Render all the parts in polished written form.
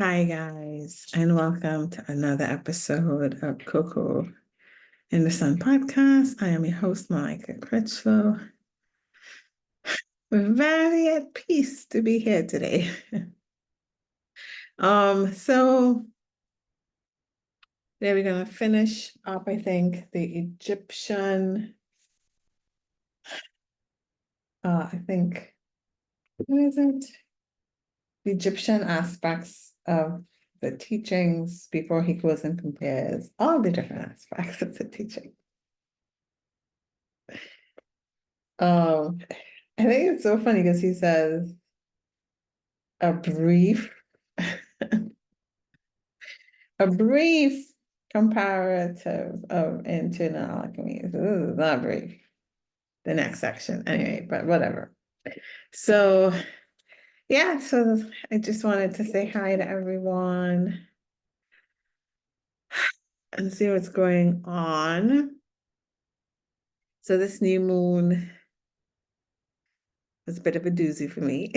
Hi, guys, and welcome to another episode of Coco in the Sun podcast. I am your host, Malika Critchlow. We're very at peace to be here today. So we're gonna finish up, I think, the Egyptian, I think, what is it? The Egyptian aspects of the teachings before he goes and compares all the different aspects of the teaching. Um, I think it's so funny because he says a brief, a brief comparative of internal alchemy. This is not brief. The next section, anyway, but whatever. So yeah, so I just wanted to say hi to everyone and see what's going on. So this new moon was a bit of a doozy for me.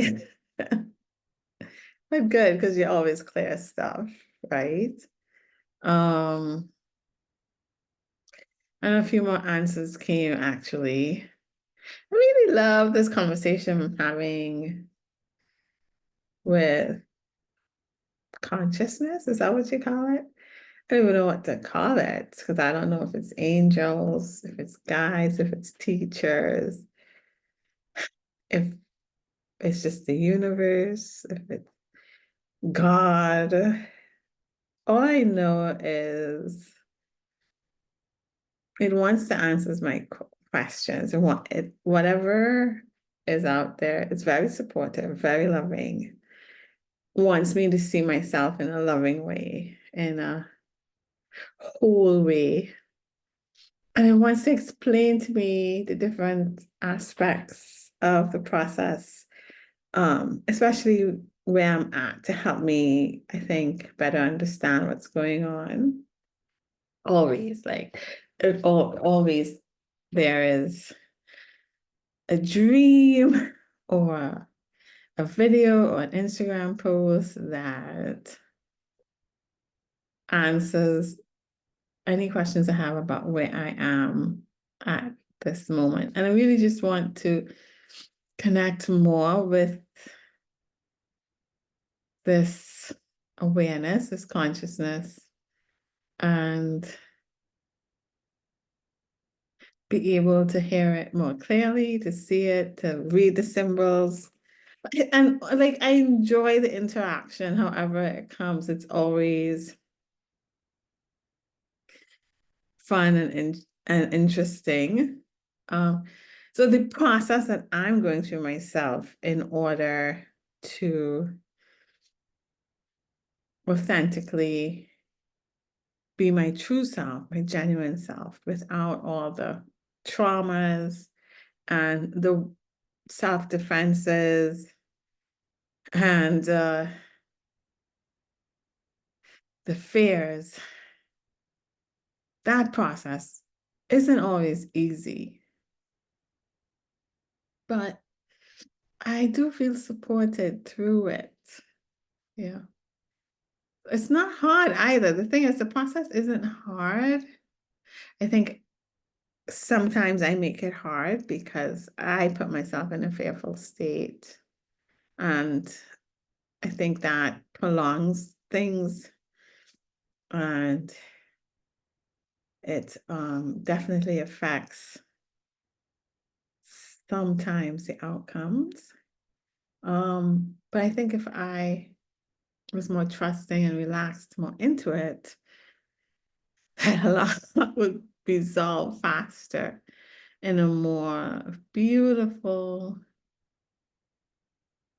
But good, because you always clear stuff, right? Um, and a few more answers came actually. I really love this conversation I'm having with consciousness. Is that what you call it? I don't even know what to call it because I don't know if it's angels, if it's guides, if it's teachers, if it's just the universe, if it's God. All I know is it wants to answer my questions and whatever is out there. It's very supportive, very loving. Wants me to see myself in a loving way, in a whole way. And it wants to explain to me the different aspects of the process, especially where I'm at to help me, I think, better understand what's going on. Always, like, always there is a dream or a video or an Instagram post that answers any questions I have about where I am at this moment. And I really just want to connect more with this awareness, this consciousness, and be able to hear it more clearly, to see it, to read the symbols. And like I enjoy the interaction, however it comes, it's always fun and interesting. So the process that I'm going through myself in order to authentically be my true self, my genuine self, without all the traumas and the self-defenses and the fears. That process isn't always easy, but I do feel supported through it. Yeah. It's not hard either. The thing is, the process isn't hard. I think sometimes I make it hard because I put myself in a fearful state. And I think that prolongs things and it definitely affects sometimes the outcomes. But I think if I was more trusting and relaxed more into it, a lot would resolve faster in a more beautiful,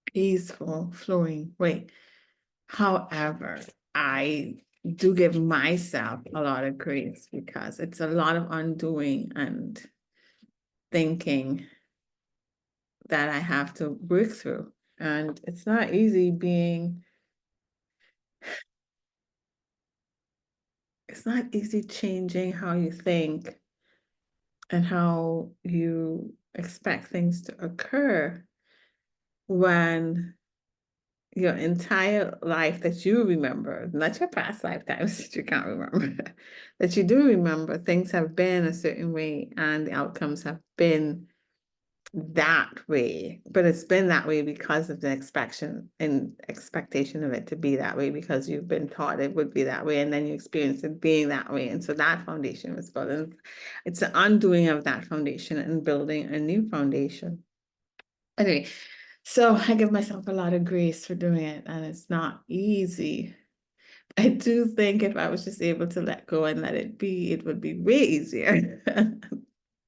peaceful, flowing way. However, I do give myself a lot of grace because it's a lot of undoing and thinking that I have to work through. And it's not easy it's not easy changing how you think and how you expect things to occur when your entire life that you remember, not your past lifetimes that you can't remember, that you do remember, things have been a certain way and the outcomes have been that way. But it's been that way because of the expectation of it to be that way, because you've been taught it would be that way, and then you experience it being that way. And so that foundation was built. And it's the undoing of that foundation and building a new foundation. Anyway, so I give myself a lot of grace for doing it, and it's not easy. I do think if I was just able to let go and let it be, it would be way easier.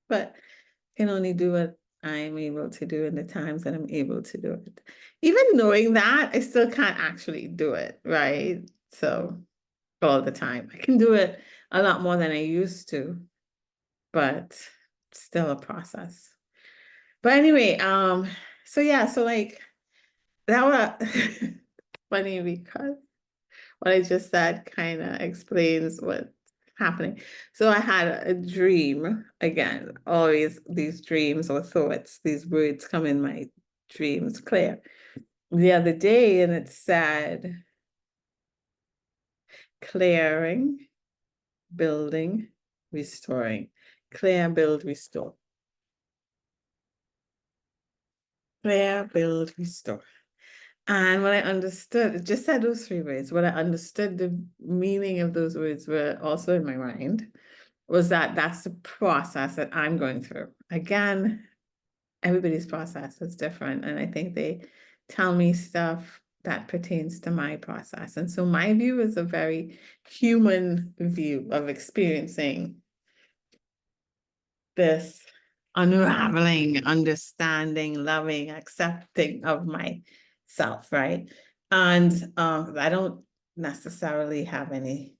But I can only do what I'm able to do in the times that I'm able to do it. Even knowing that, I still can't actually do it, right? So all the time. I can do it a lot more than I used to, but still a process. But anyway, so yeah, so like that was funny because what I just said kind of explains what's happening. So I had a dream again, always these dreams or thoughts, these words come in my dreams clear the other day, and it said clearing, building, restoring. Clear, build, restore. Clear, build, restore. And when I understood, it just said those three words. When I understood the meaning of those words were also in my mind, was that that's the process that I'm going through. Again, everybody's process is different. And I think they tell me stuff that pertains to my process. And so my view is a very human view of experiencing this unraveling, understanding, loving, accepting of myself, right? And I don't necessarily have any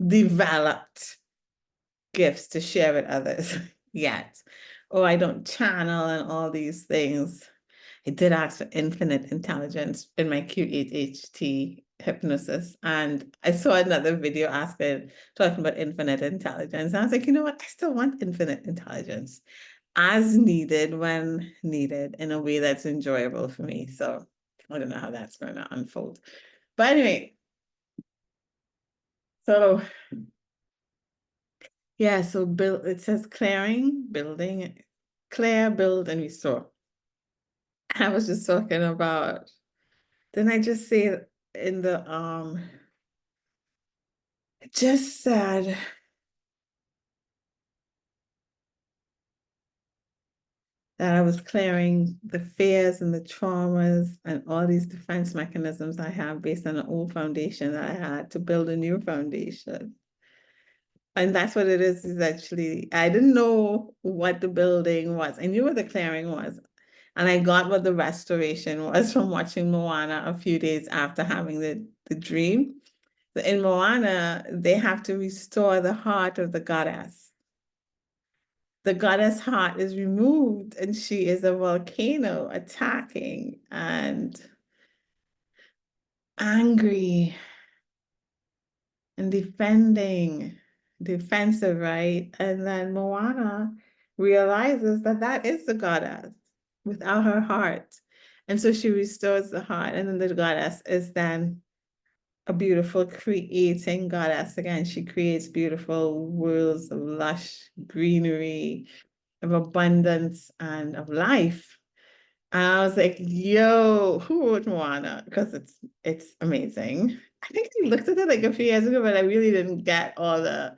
developed gifts to share with others yet. Or I don't channel and all these things. I did ask for infinite intelligence in my Q8HT hypnosis. And I saw another video talking about infinite intelligence. And I was like, you know what? I still want infinite intelligence as needed when needed in a way that's enjoyable for me. So I don't know how that's going to unfold. But anyway, so yeah, so build, it says clearing, building, clear, build, and restore. I was just talking about, didn't I just say it in the it just said that I was clearing the fears and the traumas and all these defense mechanisms I have based on an old foundation that I had to build a new foundation. And that's what it is actually, I didn't know what the building was. I knew what the clearing was. And I got what the restoration was from watching Moana a few days after having the dream. So in Moana, they have to restore the heart of the goddess. The goddess heart is removed and she is a volcano attacking and angry and defensive, right? And then Moana realizes that that is the goddess without her heart. And so she restores the heart. And then the goddess is then a beautiful creating goddess. Again, she creates beautiful worlds of lush greenery, of abundance, and of life. And I was like, yo, who wrote Moana? Because it's amazing. I think I looked at it like a few years ago, but I really didn't get all the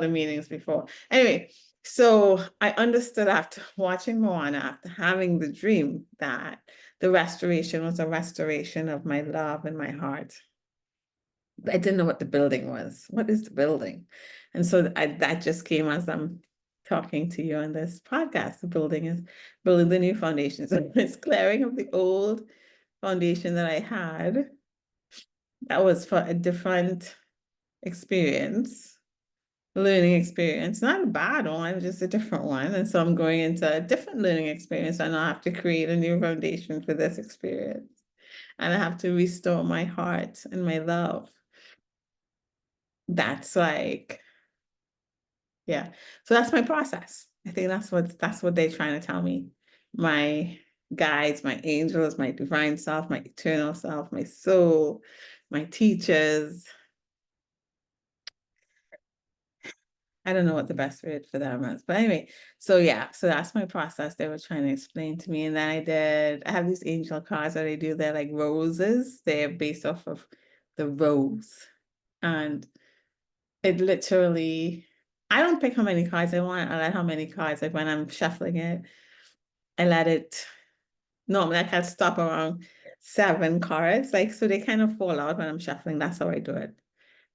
meanings before. Anyway, so I understood after watching Moana, after having the dream, that the restoration was a restoration of my love and my heart. But I didn't know what the building was. What is the building? And so that just came as I'm talking to you on this podcast. The building is building the new foundation. So it's clearing of the old foundation that I had. That was for a different experience, learning experience, not a bad one, just a different one. And so I'm going into a different learning experience, and I have to create a new foundation for this experience. And I have to restore my heart and my love. That's like, yeah. So that's my process. I think that's what they're trying to tell me. My guides, my angels, my divine self, my eternal self, my soul, my teachers. I don't know what the best word for them is, but anyway, so yeah, so that's my process they were trying to explain to me. And then I have these angel cards that I do, they're like roses, they're based off of the rose. And it literally, I don't pick how many cards I want, I let how many cards, like when I'm shuffling it, I let it, normally I can stop around 7 cards, like so they kind of fall out when I'm shuffling, that's how I do it.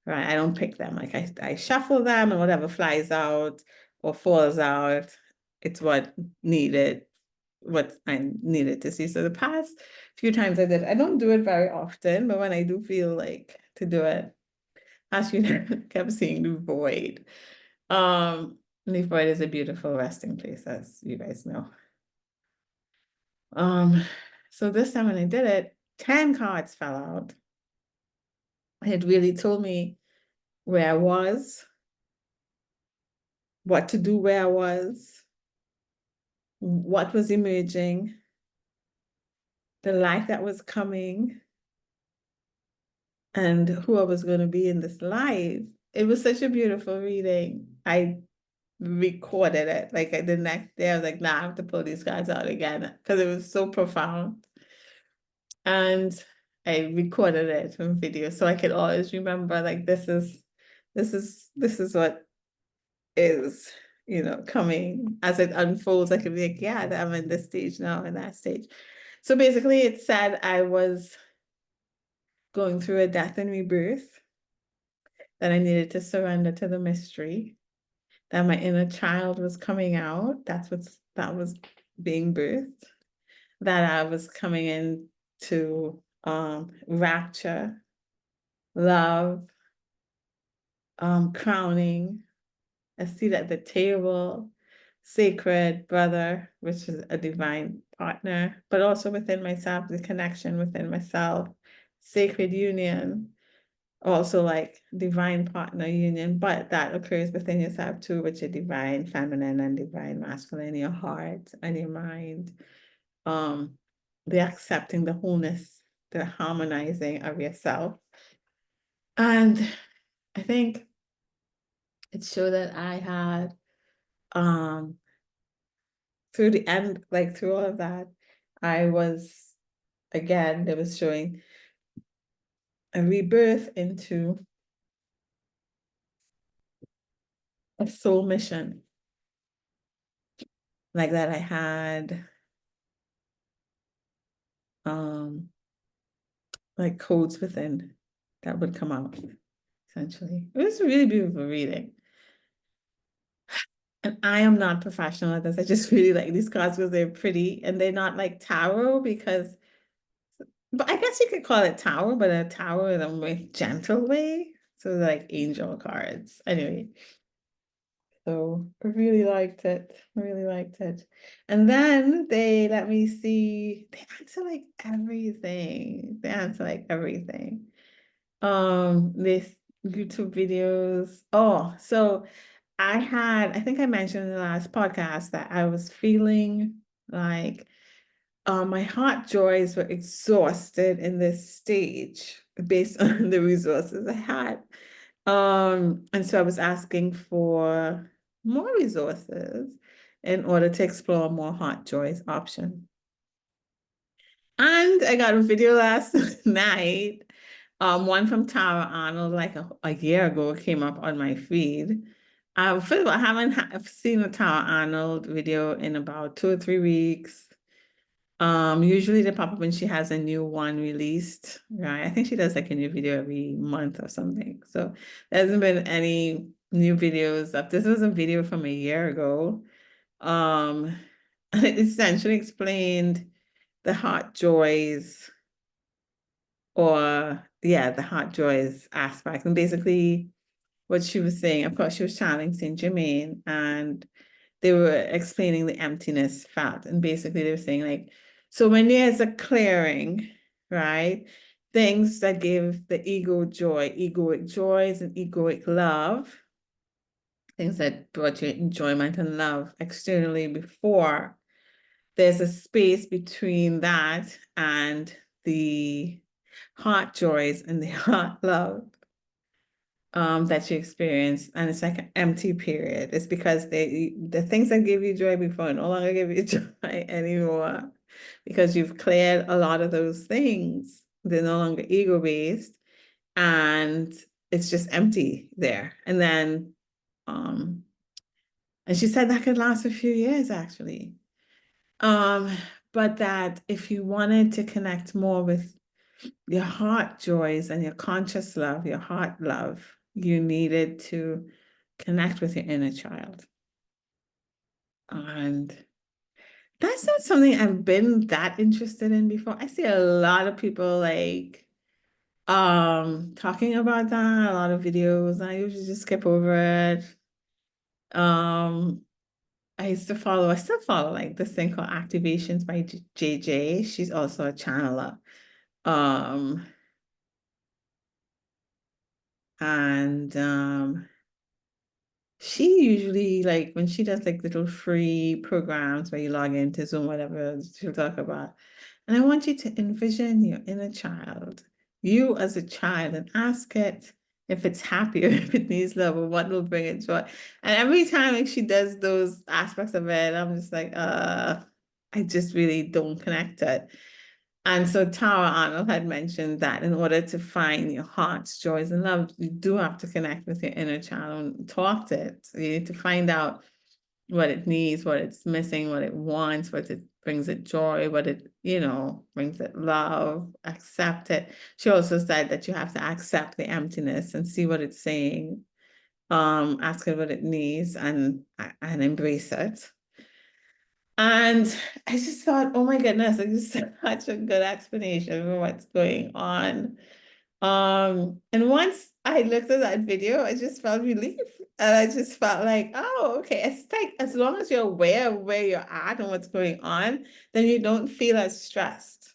Right, I don't pick them. Like I shuffle them and whatever flies out or falls out, it's what I needed to see. So the past few times I did, I don't do it very often, but when I do feel like to do it, as you kept seeing the void. The void is a beautiful resting place, as you guys know. Um, so this time when I did it, 10 cards fell out. It really told me where I was, what to do where I was, what was emerging, the life that was coming, and who I was going to be in this life. It was such a beautiful reading. I recorded it. Like the next day, I was like, nah, I have to pull these cards out again because it was so profound. And I recorded it from video so I could always remember like this is what is, coming as it unfolds. I could be like, yeah, I'm in this stage now, in that stage. So basically it said I was going through a death and rebirth, that I needed to surrender to the mystery, that my inner child was coming out. That was being birthed, that I was coming into rapture, love, crowning, a seat at the table, sacred brother, which is a divine partner, but also within myself, the connection within myself, sacred union, also like divine partner union, but that occurs within yourself too, with your divine feminine and divine masculine, your heart and your mind. The accepting the wholeness, the harmonizing of yourself. And I think it showed that I had through the end, like through all of that, I was again, they was showing a rebirth into a soul mission. Like that I had like codes within that would come out, essentially. It was a really beautiful reading. And I am not professional at this. I just really like these cards because they're pretty and they're not like tarot but I guess you could call it tarot, but a tarot in a more gentle way. So like angel cards. Anyway, so I really liked it. I really liked it. And then they let me see, they answer like everything. They answer like everything. This YouTube videos. Oh, so I think I mentioned in the last podcast that I was feeling like my heart joys were exhausted in this stage based on the resources I had. And so I was asking for more resources in order to explore more heart joys option. And I got a video last night, one from Tara Arnold, like a year ago, came up on my feed. First of all, I haven't seen a Tara Arnold video in about 2 or 3 weeks. Usually they pop up when she has a new one released, right? I think she does like a new video every month or something. So there hasn't been any new videos up. This was a video from a year ago. And it essentially explained the heart joys, or yeah, the heart joys aspect. And basically what she was saying, of course, she was channeling Saint Germain, and they were explaining the emptiness felt. And basically they were saying like, so when there's a clearing, right? Things that give the ego joy, egoic joys and egoic love, things that brought you enjoyment and love externally before, there's a space between that and the heart joys and the heart love that you experience, and it's like an empty period. It's because the things that give you joy before no longer give you joy anymore because you've cleared a lot of those things. They're no longer ego-based, and it's just empty there. And then and she said that could last a few years actually. Um, but that if you wanted to connect more with your heart joys and your conscious love, your heart love, you needed to connect with your inner child. And that's not something I've been that interested in before. I see a lot of people like talking about that, a lot of videos. I usually just skip over it. I still follow like this thing called Activations by JJ. She's also a channeler. Um, and she usually like when she does like little free programs where you log into Zoom, whatever she'll talk about. And I want you to envision your inner child, you as a child, and ask it if it's happy or if it needs love or what will bring it joy. And every time like she does those aspects of it, I'm just like, I just really don't connect it. And so Tara Arnold had mentioned that in order to find your heart's joys and love, you do have to connect with your inner child and talk to it. So you need to find out what it needs, what it's missing, what it wants, what it brings it joy, what it, brings it love, accept it. She also said that you have to accept the emptiness and see what it's saying, ask it what it needs and embrace it. And I just thought, oh my goodness, like this is such a good explanation for what's going on. And once I looked at that video, I just felt relief. And I just felt like, oh, okay. It's like as long as you're aware of where you're at and what's going on, then you don't feel as stressed,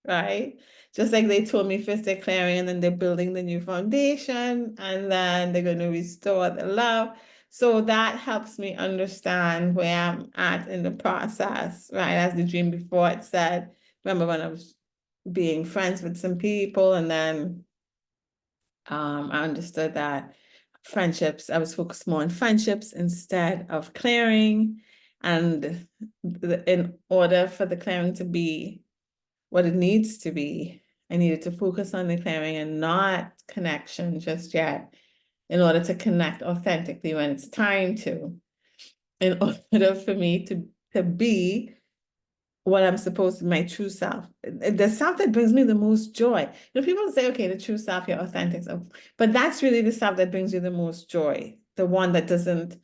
right? Just like they told me first they're clearing and then they're building the new foundation and then they're going to restore the love. So that helps me understand where I'm at in the process, right? As the dream before it said, remember when I was being friends with some people and then I understood that I was focused more on friendships instead of clearing. And in order for the clearing to be what it needs to be, I needed to focus on the clearing and not connection just yet in order to connect authentically when it's time to, in order for me to be what I'm supposed to, my true self, the self that brings me the most joy. People say, okay, the true self, your authentic self, but that's really the self that brings you the most joy, the one that doesn't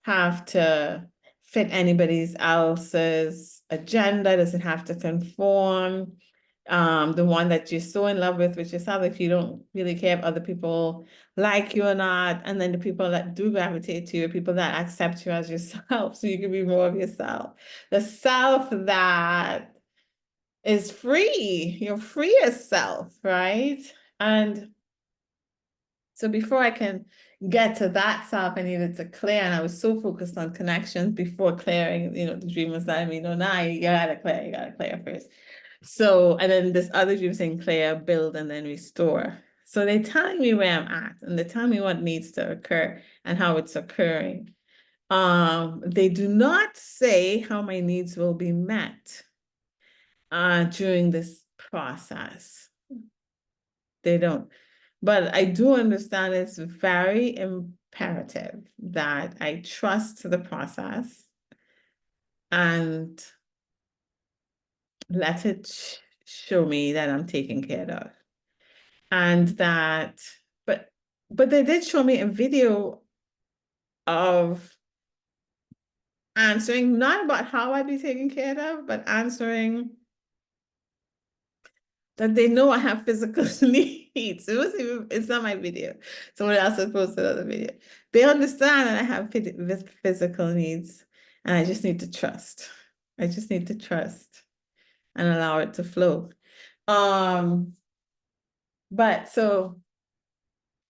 have to fit anybody else's agenda, doesn't have to conform, the one that you're so in love with yourself, if you don't really care if other people like you or not, and then the people that do gravitate to you, people that accept you as yourself, so you can be more of yourself. The self that is free, your freest self, right? And so before I can get to that self, I needed to clear, and I was so focused on connections before clearing, the dream was letting me know, nah, you gotta clear first. So, and then this other dream saying clear, build, and then restore. So they're telling me where I'm at, and they're telling me what needs to occur and how it's occurring. They do not say how my needs will be met during this process. They don't. But I do understand it's very imperative that I trust the process and let it show me that I'm taken care of. And that, but they did show me a video of answering, not about how I'd be taken care of, but answering that they know I have physical needs. It's not my video. Someone else has posted another video. They understand that I have physical needs, and I just need to trust. I just need to trust and allow it to flow. But so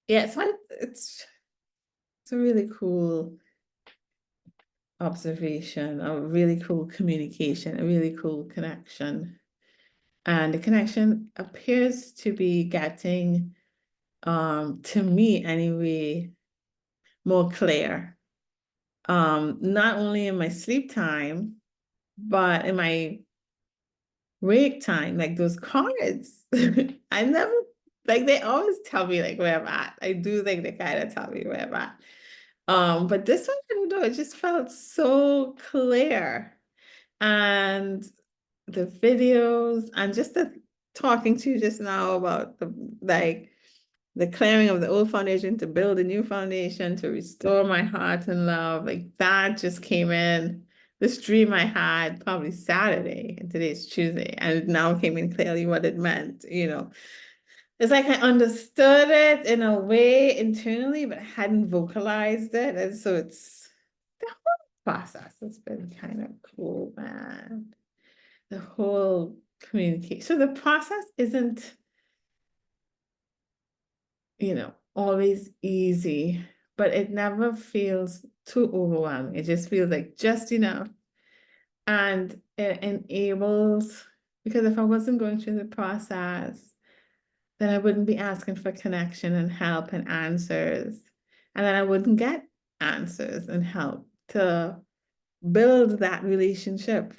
yeah, it's a really cool observation, a really cool communication, a really cool connection. And the connection appears to be getting, to me anyway, more clear. Not only in my sleep time, but in my wake time, like those cards. I never, like they always tell me like where I'm at. I do think they kind of tell me where I'm at. But this one, I don't know, it just felt so clear. And the videos and just the talking to you just now about the clearing of the old foundation to build a new foundation, to restore my heart and love, like that just came in. This dream I had probably Saturday, and today's Tuesday, and it now came in clearly what it meant, you know. It's like I understood it in a way internally, but I hadn't vocalized it. And so it's the whole process has been kind of cool, man. The whole communication. So the process isn't, you know, always easy, but it never feels too overwhelming. It just feels like just enough. And it enables, because if I wasn't going through the process, then I wouldn't be asking for connection and help and answers. And then I wouldn't get answers and help to build that relationship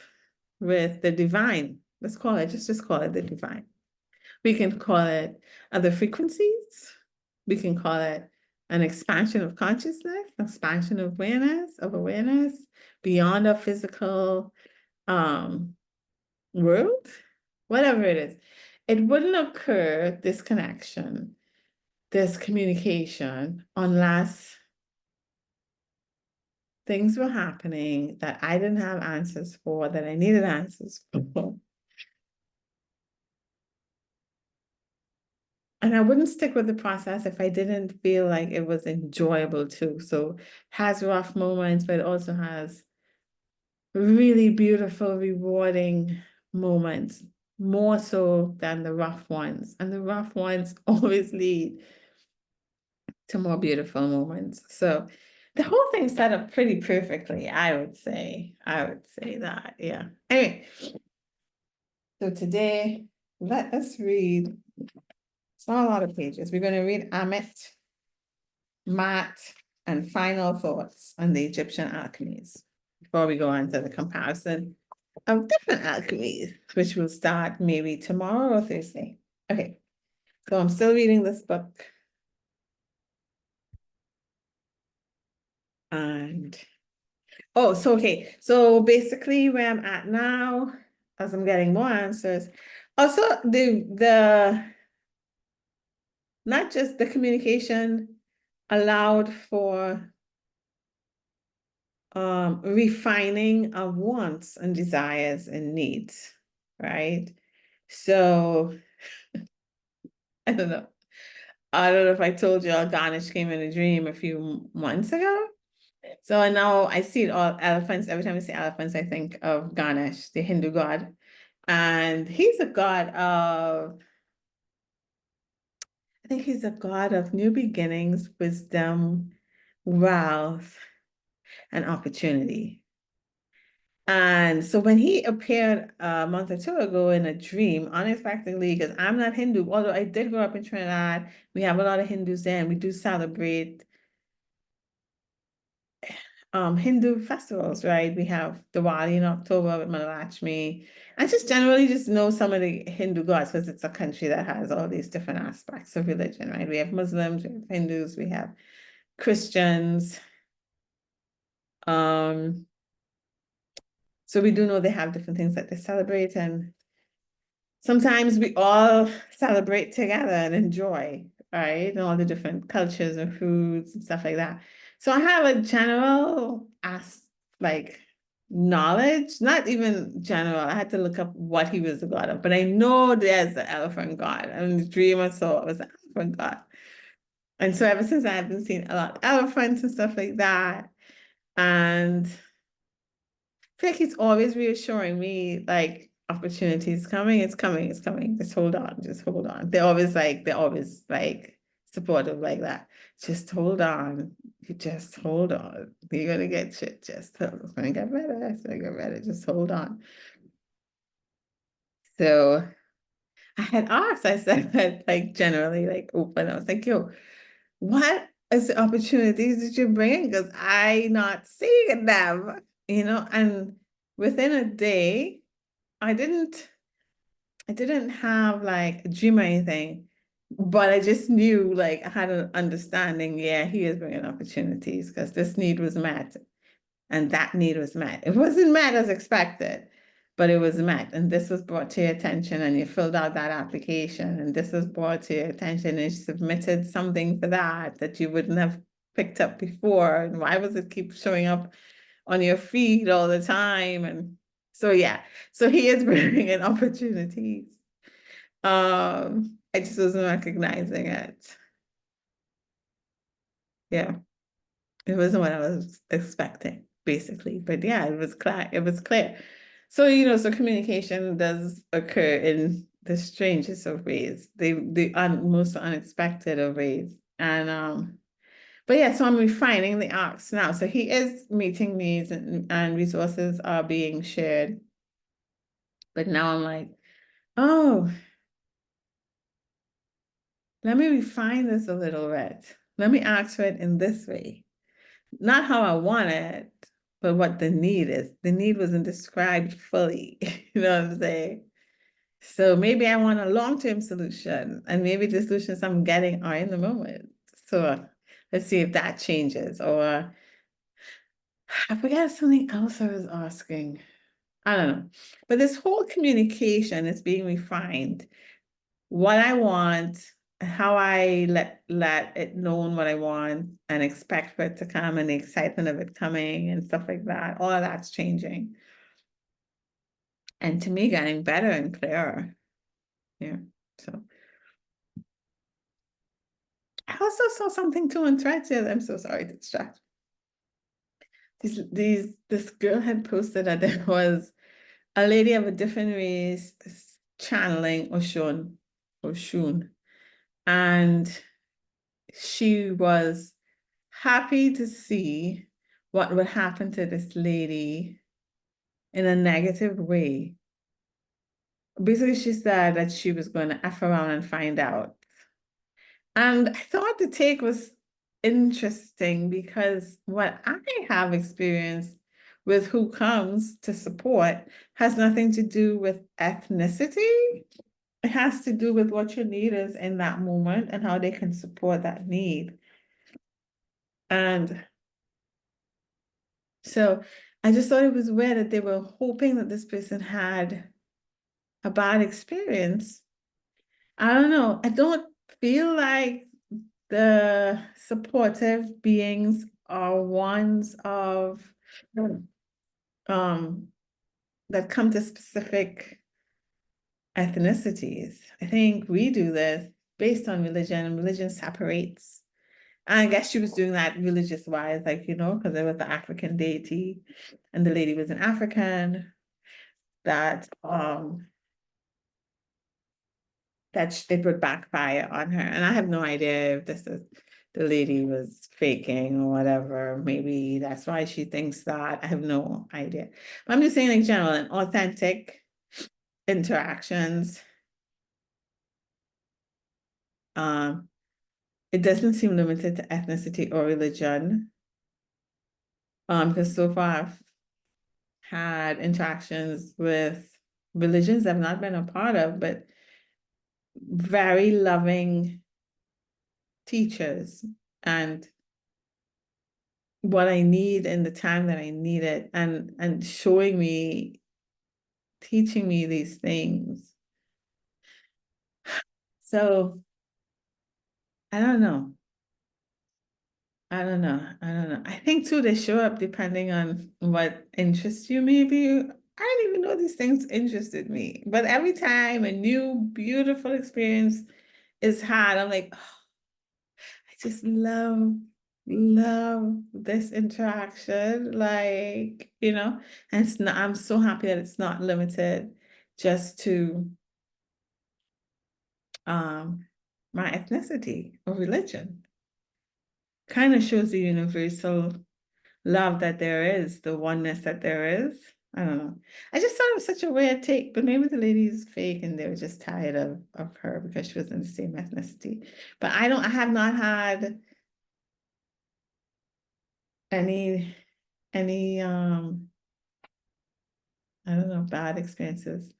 with the divine. Let's call it, just call it the divine. We can call it other frequencies. We can call it an expansion of consciousness, expansion of awareness beyond our physical world, whatever it is. It wouldn't occur, this connection, this communication, unless things were happening that I didn't have answers for, that I needed answers for. And I wouldn't stick with the process if I didn't feel like it was enjoyable too. So it has rough moments, but it also has really beautiful, rewarding moments, more so than the rough ones. And the rough ones always lead to more beautiful moments. So the whole thing set up pretty perfectly, I would say. I would say that, yeah. Anyway, so today, let us read. It's not a lot of pages. We're going to read Amit, Mat, and final thoughts on the Egyptian alchemies before we go on to the comparison of different alchemies, which will start maybe tomorrow or Thursday. Okay, so I'm still reading this book. And, oh, so, okay, so basically where I'm at now, as I'm getting more answers, also not just the communication allowed for refining of wants and desires and needs, right? So I don't know. I don't know if I told you Ganesh came in a dream a few months ago. So I now I see it all elephants. Every time I see elephants, I think of Ganesh, the Hindu god. And he's a god of, I think he's a god of new beginnings, wisdom, wealth, and opportunity. And so when he appeared a month or two ago in a dream, unexpectedly, because I'm not Hindu, although I did grow up in Trinidad, we have a lot of Hindus there, and we do celebrate Hindu festivals, right? We have Diwali in October with Mahalakshmi. I just generally just know some of the Hindu gods because it's a country that has all these different aspects of religion, right? We have Muslims, we have Hindus, we have Christians. So we do know they have different things that they celebrate, and sometimes we all celebrate together and enjoy, right? And all the different cultures and foods and stuff like that. So I have a general like knowledge, not even general. I had to look up what he was the god of, but I know there's the elephant god. And the dream I saw was the elephant god. And so ever since I've been seeing a lot of elephants and stuff like that. And I feel like he's always reassuring me, like, opportunity is coming, it's coming, it's coming. Just hold on, just hold on. They're always like supportive like that. Just hold on. You just hold on. You're gonna get shit. Just hold. It's gonna get better. It's gonna get better. Just hold on. So I had asked, I said, like generally, like open. I was like, yo, what is the opportunities that you're bringing? Because I not seeing them, and within a day, I didn't I didn't have like a dream or anything, but I just knew like I had an understanding, yeah, he is bringing opportunities because this need was met and that need was met. It wasn't met as expected, but it was met. And this was brought to your attention and you filled out that application and this was brought to your attention and you submitted something for that you wouldn't have picked up before. And why was it keep showing up on your feed all the time? And so, yeah, so he is bringing opportunities. I just wasn't recognizing it. Yeah, it wasn't what I was expecting, basically. But yeah, it was clear. It was clear. So, so communication does occur in the strangest of ways, most unexpected of ways. And but yeah, so I'm refining the arcs now. So he is meeting needs and resources are being shared. But now I'm like, oh, let me refine this a little bit. Let me ask for it in this way. Not how I want it, but what the need is. The need wasn't described fully. You know what I'm saying? So maybe I want a long-term solution, and maybe the solutions I'm getting are in the moment. So let's see if that changes. Or I forgot something else I was asking. I don't know. But this whole communication is being refined. What I want, how I let it known what I want and expect for it to come and the excitement of it coming and stuff like that. All of that's changing. And to me, getting better and clearer. Yeah. So I also saw something too on Threads. I'm so sorry to distract. This girl had posted that there was a lady of a different race channeling Oshun. And she was happy to see what would happen to this lady in a negative way. Basically, she said that she was going to F around and find out. And I thought the take was interesting because what I have experienced with who comes to support has nothing to do with ethnicity. It has to do with what your need is in that moment and how they can support that need. And so I just thought it was weird that they were hoping that this person had a bad experience. I don't know. I don't feel like the supportive beings are ones of um that come to specific ethnicities. I think we do this based on religion, and religion separates. And I guess she was doing that religious wise, like, because there was the African deity and the lady was an African that it would backfire on her. And I have no idea if this is the lady was faking or whatever. Maybe that's why she thinks that. I have no idea. But I'm just saying in general, in authentic interactions, um, it doesn't seem limited to ethnicity or religion. Because so far I've had interactions with religions I've not been a part of, but very loving teachers and what I need in the time that I need it and showing me, teaching me these things. So I don't know. I don't know. I don't know. I think too they show up depending on what interests you maybe. I didn't even know these things interested me. But every time a new beautiful experience is had, I'm like, oh, I just love this interaction. Like, and it's not, I'm so happy that it's not limited just to my ethnicity or religion. kind of shows the universal love that there is, the oneness that there is. I don't know. I just thought it was such a weird take, but maybe the lady's fake and they were just tired of her because she was in the same ethnicity. But I have not had any I don't know, bad experiences.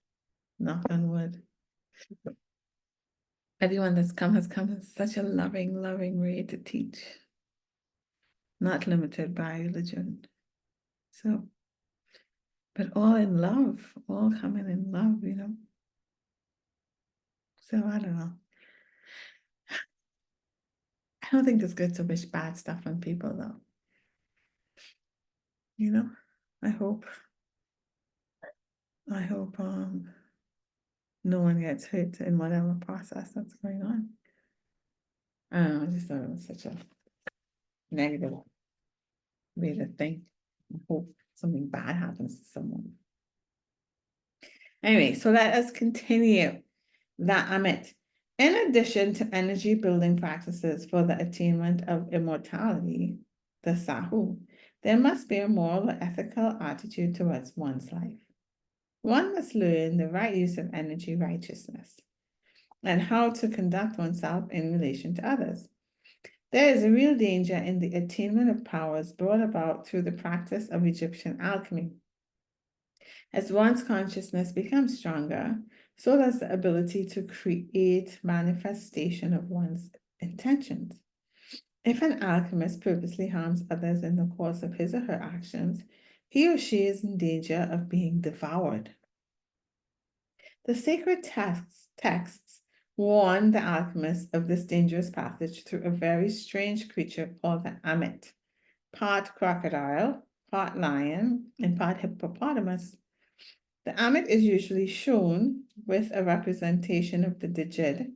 Knock on wood. Everyone that's come has come in such a loving way to teach, not limited by religion. So, but all in love, all coming in love, you know. So I don't know. I don't think it's good to wish bad stuff on people though. You know, I hope no one gets hurt in whatever process that's going on. I don't know, I just thought it was such a negative way to think. I hope something bad happens to someone. Anyway, so let us continue that Amit. In addition to energy building practices for the attainment of immortality, the Sahu, there must be a moral or ethical attitude towards one's life. One must learn the right use of energy righteousness and how to conduct oneself in relation to others. There is a real danger in the attainment of powers brought about through the practice of Egyptian alchemy. As one's consciousness becomes stronger, so does the ability to create manifestation of one's intentions. If an alchemist purposely harms others in the course of his or her actions, he or she is in danger of being devoured. The sacred texts warn the alchemist of this dangerous passage through a very strange creature called the Amit, part crocodile, part lion, and part hippopotamus. The Amit is usually shown with a representation of the Djed.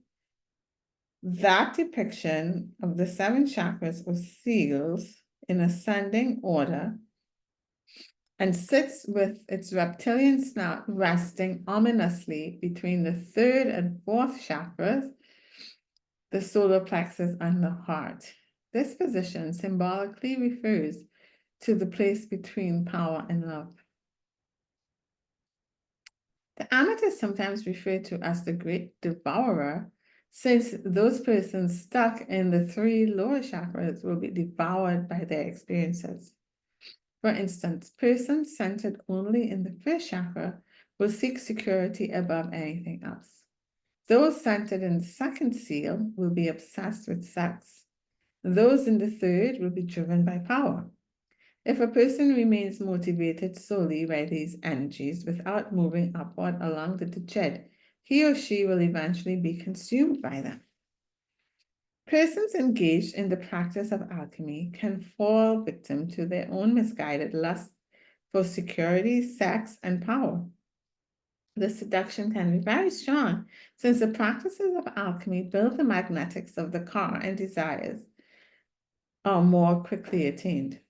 That depiction of the 7 chakras or seals in ascending order and sits with its reptilian snout resting ominously between the 3rd and 4th chakras, the solar plexus and the heart. This position symbolically refers to the place between power and love. The Amit is sometimes referred to as the great devourer, since those persons stuck in the 3 lower chakras will be devoured by their experiences. For instance, persons centered only in the 1st chakra will seek security above anything else. Those centered in the 2nd seal will be obsessed with sex. Those in the 3rd will be driven by power. If a person remains motivated solely by these energies without moving upward along the Djed, he or she will eventually be consumed by them. Persons engaged in the practice of alchemy can fall victim to their own misguided lust for security, sex, and power. The seduction can be very strong, since the practices of alchemy build the magnetics of the car and desires are more quickly attained.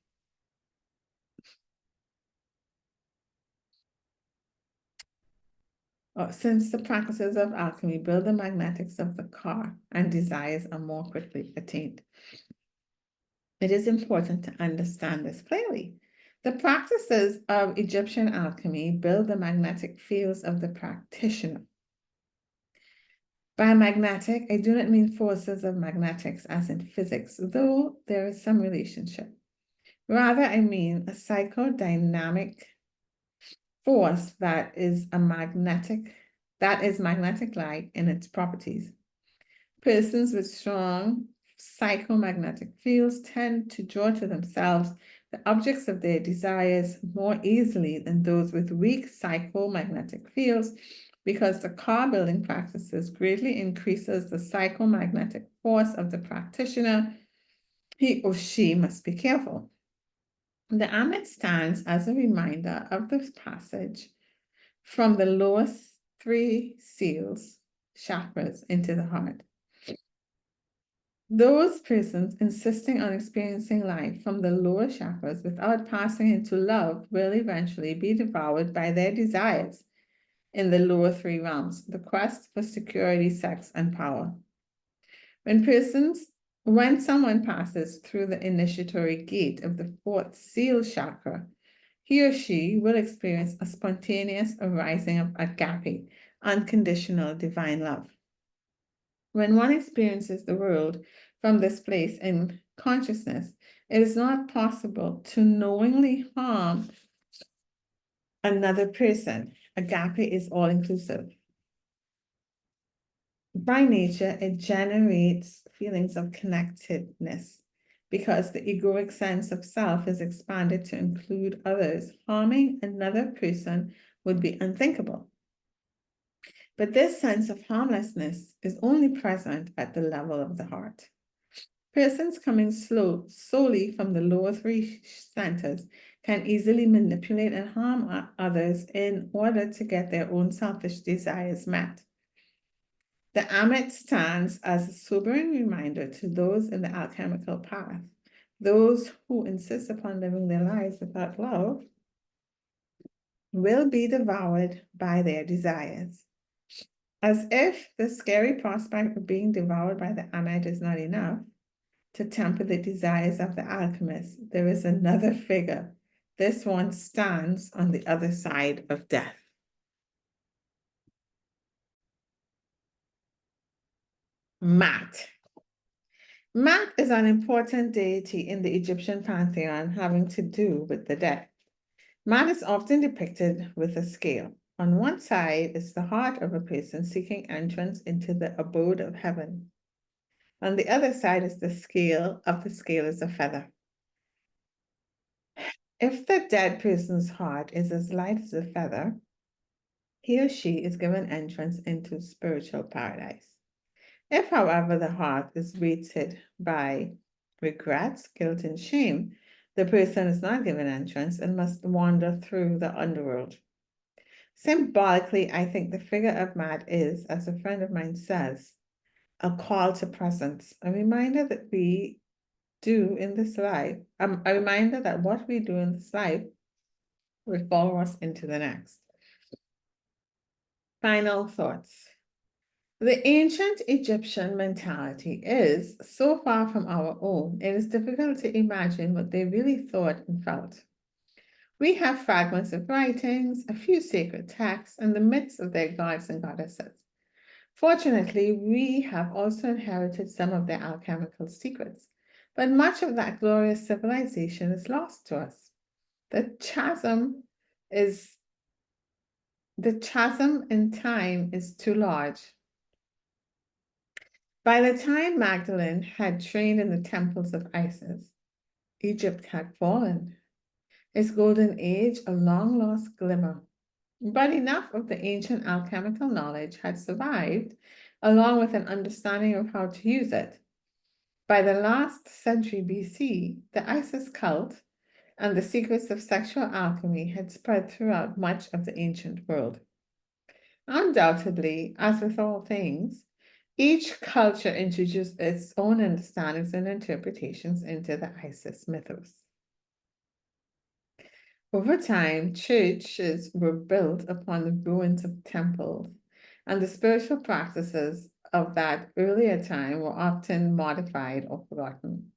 Since the practices of alchemy build the magnetics of the car and desires are more quickly attained. It is important to understand this clearly. The practices of Egyptian alchemy build the magnetic fields of the practitioner. By magnetic, I do not mean forces of magnetics as in physics, though there is some relationship. Rather, I mean a psychodynamic force that is magnetic-like in its properties. Persons with strong psychomagnetic fields tend to draw to themselves the objects of their desires more easily than those with weak psychomagnetic fields, because the car building practices greatly increases the psychomagnetic force of the practitioner. He or she must be careful. The Amit stands as a reminder of this passage from the lowest 3 seals, chakras, into the heart. Those persons insisting on experiencing life from the lower chakras without passing into love will eventually be devoured by their desires in the lower 3 realms, the quest for security, sex, and power. When persons When someone passes through the initiatory gate of the fourth seal chakra, he or she will experience a spontaneous arising of agape, unconditional divine love. When one experiences the world from this place in consciousness, it is not possible to knowingly harm another person. Agape is all inclusive. By nature, it generates feelings of connectedness because the egoic sense of self is expanded to include others. Harming another person would be unthinkable. But this sense of harmlessness is only present at the level of the heart. Persons coming solely from the lower three centers can easily manipulate and harm others in order to get their own selfish desires met. The Amit stands as a sobering reminder to those in the alchemical path, those who insist upon living their lives without love will be devoured by their desires. As if the scary prospect of being devoured by the Amit is not enough to temper the desires of the alchemist, there is another figure. This one stands on the other side of death. Mat. Mat is an important deity in the Egyptian pantheon having to do with the dead. Mat is often depicted with a scale. On one side is the heart of a person seeking entrance into the abode of heaven. On the other side is the scale is a feather. If the dead person's heart is as light as a feather, he or she is given entrance into spiritual paradise. If, however, the heart is weighted by regrets, guilt, and shame, the person is not given entrance and must wander through the underworld. Symbolically, I think the figure of Mat is, as a friend of mine says, a call to presence, a reminder that we do in this life, a reminder that what we do in this life will follow us into the next. Final thoughts. The ancient Egyptian mentality is so far from our own, it is difficult to imagine what they really thought and felt. We have fragments of writings, a few sacred texts, and the myths of their gods and goddesses. Fortunately, we have also inherited some of their alchemical secrets, but much of that glorious civilization is lost to us. The chasm in time is too large. By the time Magdalene had trained in the temples of Isis, Egypt had fallen, its golden age a long-lost glimmer. But enough of the ancient alchemical knowledge had survived, along with an understanding of how to use it. By the last century BC, the Isis cult and the secrets of sexual alchemy had spread throughout much of the ancient world. Undoubtedly, as with all things, each culture introduced its own understandings and interpretations into the Isis mythos. Over time, churches were built upon the ruins of temples, and the spiritual practices of that earlier time were often modified or forgotten.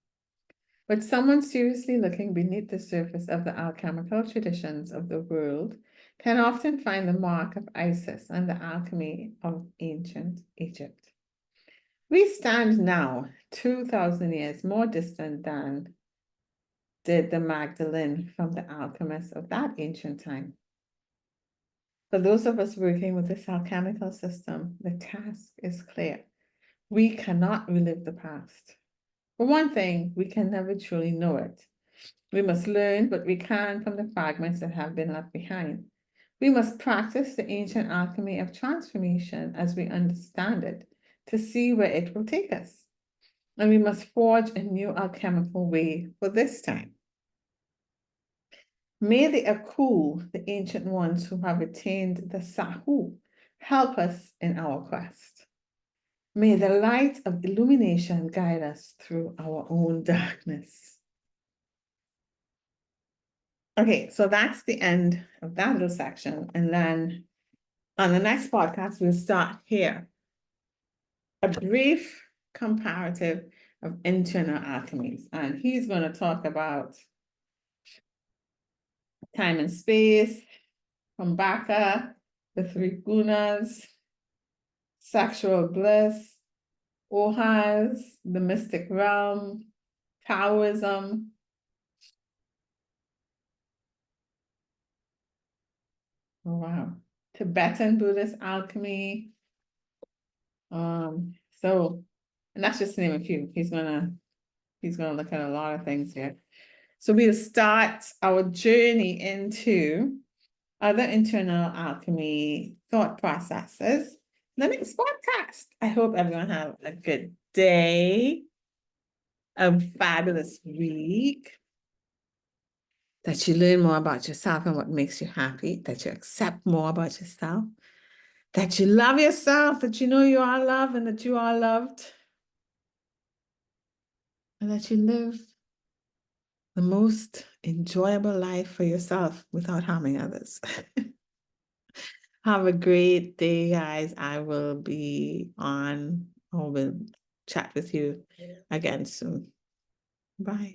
But someone seriously looking beneath the surface of the alchemical traditions of the world can often find the mark of Isis and the alchemy of ancient Egypt. We stand now 2,000 years more distant than did the Magdalene from the alchemists of that ancient time. For those of us working with this alchemical system, the task is clear. We cannot relive the past. For one thing, we can never truly know it. We must learn what we can from the fragments that have been left behind. We must practice the ancient alchemy of transformation as we understand it to see where it will take us. And we must forge a new alchemical way for this time. May the Aku, the ancient ones who have attained the Sahu, help us in our quest. May the light of illumination guide us through our own darkness. Okay, so that's the end of that little section. And then on the next podcast, we'll start here. A brief comparative of internal alchemies. And he's going to talk about time and space, Kumbhaka, the three gunas, sexual bliss, ohas, the mystic realm, Taoism, oh wow, Tibetan Buddhist alchemy. So, and that's just to name a few. He's gonna look at a lot of things here. So we'll start our journey into other internal alchemy thought processes the next podcast. I hope everyone have a good day, a fabulous week, that you learn more about yourself and what makes you happy, that you accept more about yourself, that you love yourself, that you know you are loved and that you are loved, and that you live the most enjoyable life for yourself without harming others. Have a great day, guys. I will be on or will chat with you again soon. Bye.